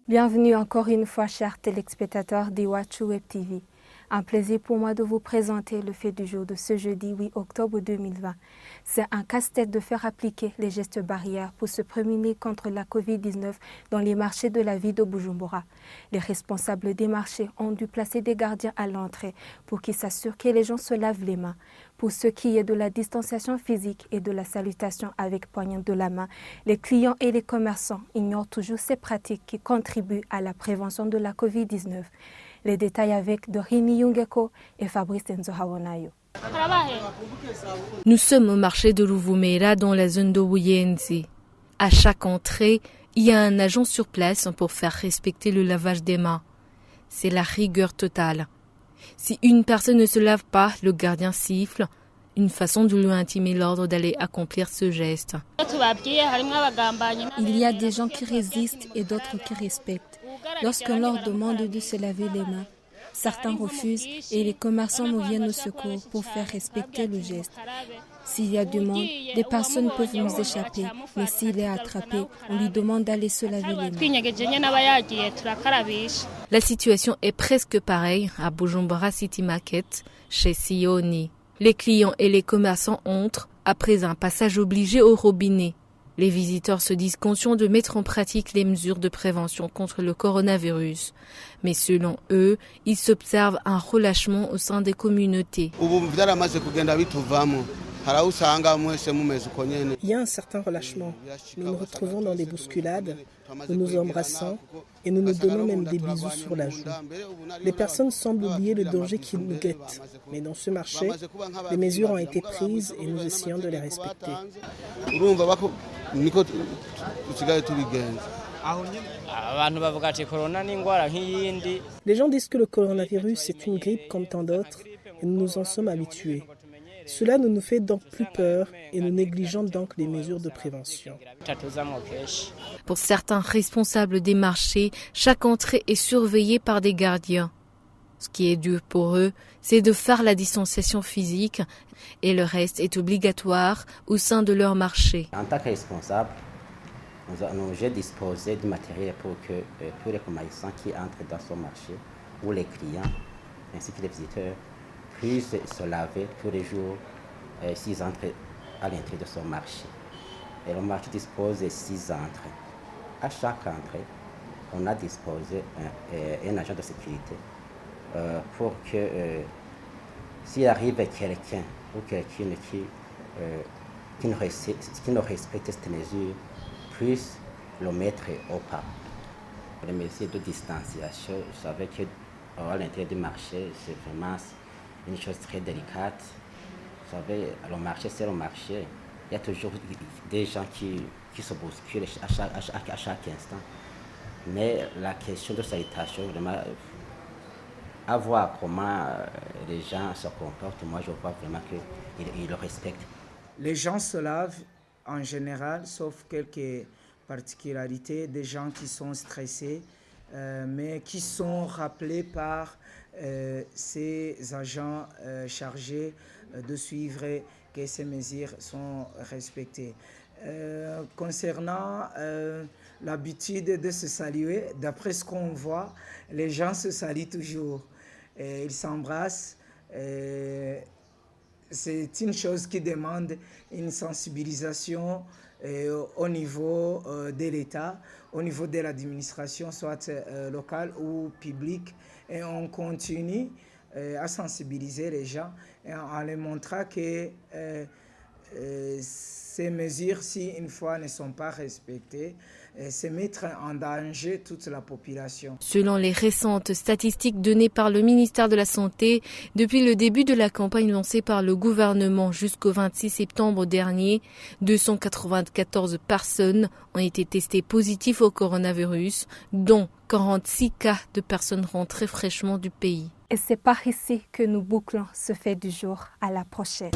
Bienvenue encore une fois, chers téléspectateurs d'Iwachu Web TV. Un plaisir pour moi de vous présenter le fait du jour de ce jeudi 8 octobre 2020. C'est un casse-tête de faire appliquer les gestes barrières pour se prémunir contre la Covid-19 dans les marchés de la ville de Bujumbura. Les responsables des marchés ont dû placer des gardiens à l'entrée pour qu'ils s'assurent que les gens se lavent les mains. Pour ce qui est de la distanciation physique et de la salutation avec poignée de la main, les clients et les commerçants ignorent toujours ces pratiques qui contribuent à la prévention de la Covid-19. Les détails avec Dorini Yungeko et Fabrice Nzohawonayo. Nous sommes au marché de Luvumera dans la zone de Buyenzi. À chaque entrée, il y a un agent sur place pour faire respecter le lavage des mains. C'est la rigueur totale. Si une personne ne se lave pas, le gardien siffle, une façon de lui intimer l'ordre d'aller accomplir ce geste. Il y a des gens qui résistent et d'autres qui respectent. Lorsqu'on leur demande de se laver les mains, certains refusent et les commerçants nous viennent au secours pour faire respecter le geste. S'il y a du monde, des personnes peuvent nous échapper, mais s'il est attrapé, on lui demande d'aller se laver les mains. La situation est presque pareille à Bujumbura City Market, chez Sioni. Les clients et les commerçants entrent après un passage obligé au robinet. Les visiteurs se disent conscients de mettre en pratique les mesures de prévention contre le coronavirus. Mais selon eux, il s'observe un relâchement au sein des communautés. Il y a un certain relâchement. Nous nous retrouvons dans des bousculades, nous nous embrassons et nous nous donnons même des bisous sur la joue. Les personnes semblent oublier le danger qui nous guette. Mais dans ce marché, les mesures ont été prises et nous essayons de les respecter. Les gens disent que le coronavirus est une grippe comme tant d'autres et nous nous en sommes habitués. Cela ne nous fait donc plus peur et nous négligeons donc les mesures de prévention. Pour certains responsables des marchés, chaque entrée est surveillée par des gardiens. Ce qui est dur pour eux, c'est de faire la distanciation physique et le reste est obligatoire au sein de leur marché. En tant que responsable, j'ai disposé du matériel pour que tous les commerçants qui entrent dans son marché, ou les clients, ainsi que les visiteurs, puissent se laver tous les jours s'ils entrent à l'entrée de son marché. Et le marché dispose de 6 entrées. À chaque entrée, on a disposé un agent de sécurité pour que s'il arrive quelqu'un ou quelqu'un qui ne respecte cette mesure, puisse le mettre au pas. Les mesures de distanciation, vous savez qu'à l'intérieur du marché, c'est vraiment une chose très délicate. Vous savez, le marché, c'est le marché. Il y a toujours des gens qui se bousculent à chaque instant. Mais la question de salutation, vraiment, à voir comment les gens se comportent, moi je vois vraiment qu'ils le respectent. Les gens se lavent en général, sauf quelques particularités, des gens qui sont stressés, mais qui sont rappelés par ces agents chargés de suivre que ces mesures sont respectées. Concernant l'habitude de se saluer, d'après ce qu'on voit, les gens se saluent toujours. Ils s'embrassent. C'est une chose qui demande une sensibilisation au niveau de l'État, au niveau de l'administration, soit locale ou publique. Et on continue à sensibiliser les gens et en leur montrant que ces mesures, si une fois ne sont pas respectées, c'est mettre en danger toute la population. Selon les récentes statistiques données par le ministère de la Santé, depuis le début de la campagne lancée par le gouvernement jusqu'au 26 septembre dernier, 294 personnes ont été testées positives au coronavirus, dont 46 cas de personnes rentrées fraîchement du pays. Et c'est par ici que nous bouclons ce fait du jour. À la prochaine.